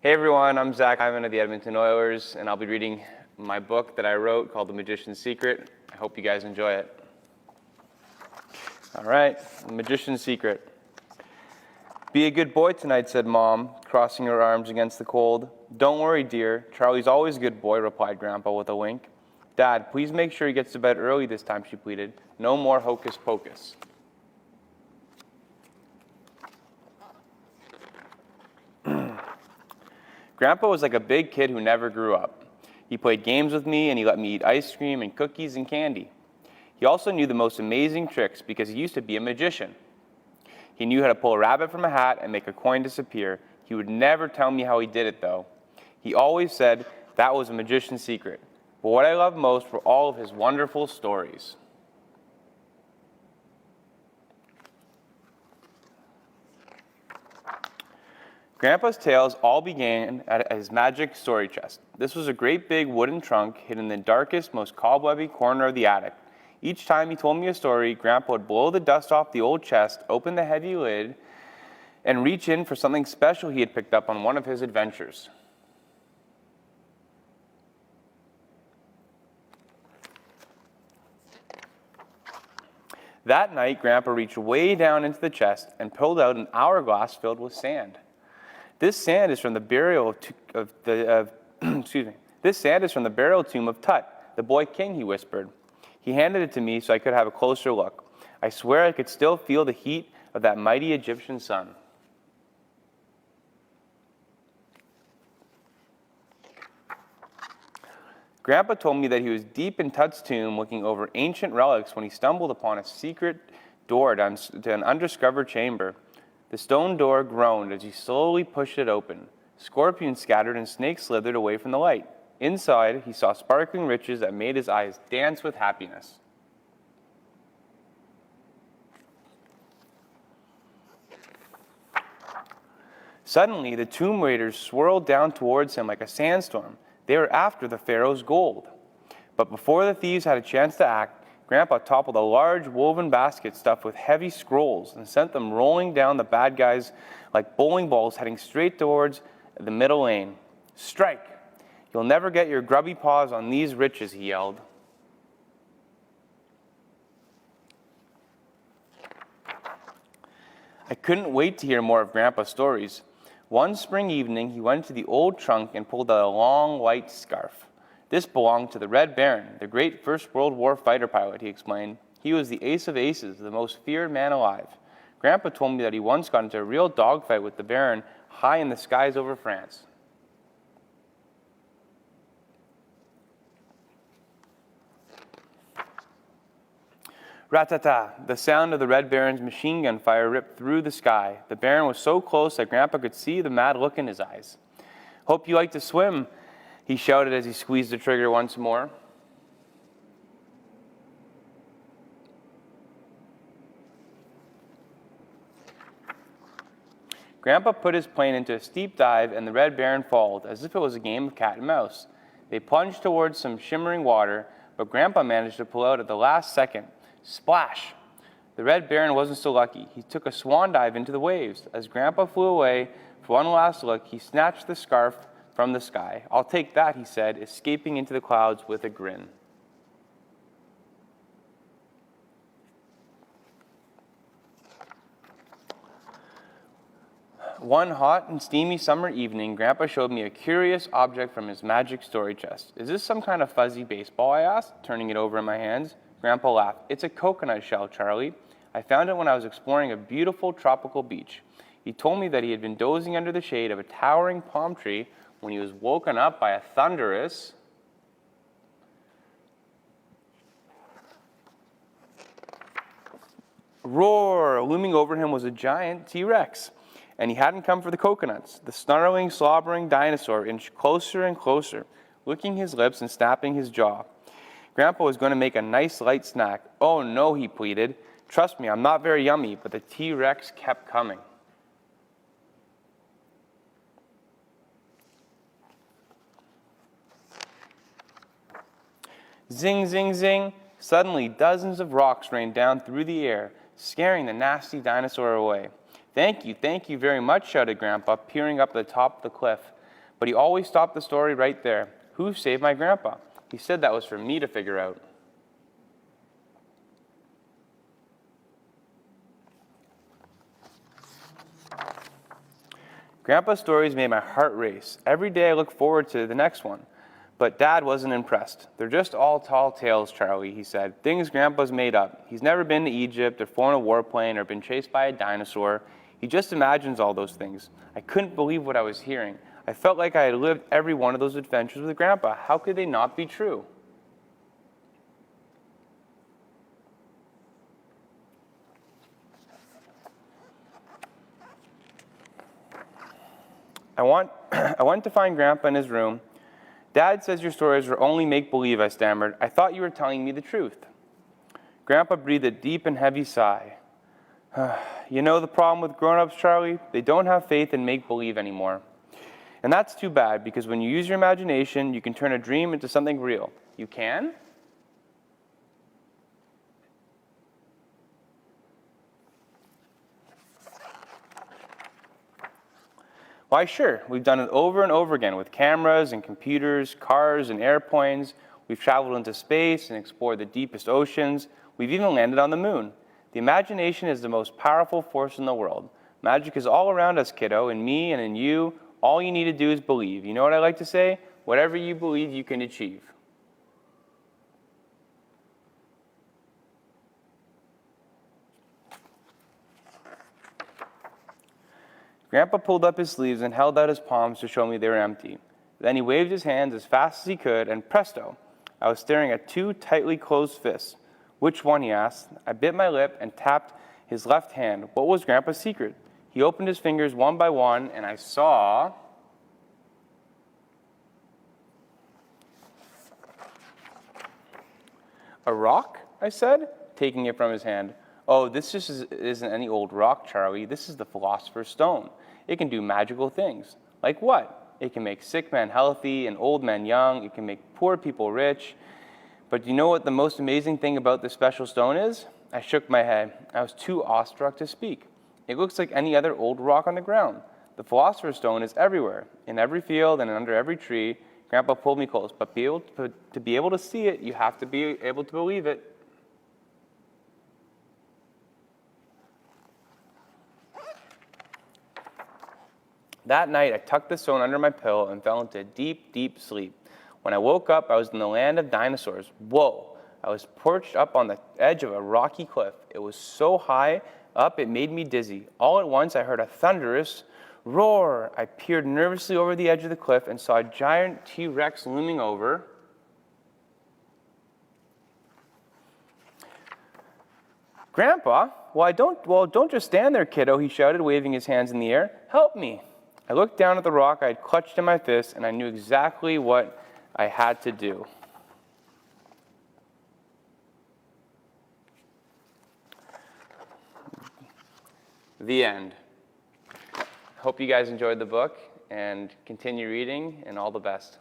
Hey everyone, I'm Hyman of the Edmonton Oilers, and I'll be reading my book that I wrote called The Magician's Secret. I hope you guys enjoy it. All right, The Magician's Secret. Be a good boy tonight, said Mom, crossing her arms against the cold. Don't worry, dear. Charlie's always a good boy, replied Grandpa with a wink. Dad, please make sure he gets to bed early this time, she pleaded. No more hocus pocus. Grandpa was like a big kid who never grew up. He played games with me, and he let me eat ice cream and cookies and candy. He also knew the most amazing tricks because he used to be a magician. He knew how to pull a rabbit from a hat and make a coin disappear. He would never tell me how he did it, though. He always said that was a magician's secret. But what I loved most were all of his wonderful stories. Grandpa's tales all began at his magic story chest. This was a great big wooden trunk hidden in the darkest, most cobwebby corner of the attic. Each time he told me a story, Grandpa would blow the dust off the old chest, open the heavy lid, and reach in for something special he had picked up on one of his adventures. That night, Grandpa reached way down into the chest and pulled out an hourglass filled with sand. This sand is from the burial This sand is from the burial tomb of Tut, the boy king, he whispered. He handed it to me so I could have a closer look. I swear I could still feel the heat of that mighty Egyptian sun. Grandpa told me that he was deep in Tut's tomb looking over ancient relics when he stumbled upon a secret door to an undiscovered chamber. The stone door groaned as he slowly pushed it open. Scorpions scattered and snakes slithered away from the light. Inside, he saw sparkling riches that made his eyes dance with happiness. Suddenly, the tomb raiders swirled down towards him like a sandstorm. They were after the pharaoh's gold. But before the thieves had a chance to act, Grandpa toppled a large woven basket stuffed with heavy scrolls and sent them rolling down the bad guys like bowling balls heading straight towards the middle lane. Strike! You'll never get your grubby paws on these riches, he yelled. I couldn't wait to hear more of Grandpa's stories. One spring evening, he went to the old trunk and pulled out a long white scarf. This belonged to the Red Baron, the great First World War fighter pilot, he explained. He was the ace of aces, the most feared man alive. Grandpa told me that he once got into a real dogfight with the Baron high in the skies over France. Rat-ta-ta! The sound of the Red Baron's machine gun fire ripped through the sky. The Baron was so close that Grandpa could see the mad look in his eyes. Hope you like to swim, he shouted as he squeezed the trigger once more. Grandpa put his plane into a steep dive, and the Red Baron followed, as if it was a game of cat and mouse. They plunged towards some shimmering water, but Grandpa managed to pull out at the last second. Splash! The Red Baron wasn't so lucky. He took a swan dive into the waves. As Grandpa flew away for one last look, he snatched the scarf from the sky. I'll take that, he said, escaping into the clouds with a grin. One hot and steamy summer evening, Grandpa showed me a curious object from his magic story chest. Is this some kind of fuzzy baseball, I asked, turning it over in my hands. Grandpa laughed. It's a coconut shell, Charlie. I found it when I was exploring a beautiful tropical beach. He told me that he had been dozing under the shade of a towering palm tree when he was woken up by a thunderous roar. Looming over him was a giant T-Rex, and he hadn't come for the coconuts. The snarling, slobbering dinosaur inched closer and closer, licking his lips and snapping his jaw. Grandpa was going to make a nice light snack. Oh no, he pleaded. Trust me, I'm not very yummy, but the T-Rex kept coming. Zing, zing, zing. Suddenly, dozens of rocks rained down through the air, scaring the nasty dinosaur away. Thank you very much, shouted Grandpa, peering up the top of the cliff. But he always stopped the story right there. Who saved my grandpa? He said that was for me to figure out. Grandpa's stories made my heart race. Every day I look forward to the next one. But Dad wasn't impressed. They're just all tall tales, Charlie, he said. Things Grandpa's made up. He's never been to Egypt or flown a warplane or been chased by a dinosaur. He just imagines all those things. I couldn't believe what I was hearing. I felt like I had lived every one of those adventures with Grandpa. How could they not be true? I went to find Grandpa in his room. Dad says your stories are only make-believe, I stammered. I thought you were telling me the truth. Grandpa breathed a deep and heavy sigh. You know the problem with grown-ups, Charlie? They don't have faith in make-believe anymore. And that's too bad, because when you use your imagination, you can turn a dream into something real. You can? Why, sure. We've done it over and over again with cameras and computers, cars and airplanes. We've traveled into space and explored the deepest oceans. We've even landed on the moon. The imagination is the most powerful force in the world. Magic is all around us, kiddo, in me and in you. All you need to do is believe. You know what I like to say? Whatever you believe, you can achieve. Grandpa pulled up his sleeves and held out his palms to show me they were empty. Then he waved his hands as fast as he could, and presto, I was staring at two tightly closed fists. Which one, he asked. I bit my lip and tapped his left hand. What was Grandpa's secret? He opened his fingers one by one, and I saw a rock, I said, taking it from his hand. Oh, this just isn't any old rock, Charlie. This is the Philosopher's Stone. It can do magical things. Like what? It can make sick men healthy and old men young. It can make poor people rich. But do you know what the most amazing thing about this special stone is? I shook my head. I was too awestruck to speak. It looks like any other old rock on the ground. The Philosopher's Stone is everywhere, in every field and under every tree. Grandpa pulled me close, but to be able to see it, you have to be able to believe it. That night, I tucked the stone under my pillow and fell into a deep, deep sleep. When I woke up, I was in the land of dinosaurs. Whoa! I was perched up on the edge of a rocky cliff. It was so high up, it made me dizzy. All at once, I heard a thunderous roar. I peered nervously over the edge of the cliff and saw a giant T-Rex looming over. Grandpa, don't just stand there, kiddo, he shouted, waving his hands in the air. Help me. I looked down at the rock I had clutched in my fist, and I knew exactly what I had to do. The end. Hope you guys enjoyed the book, and continue reading, and all the best.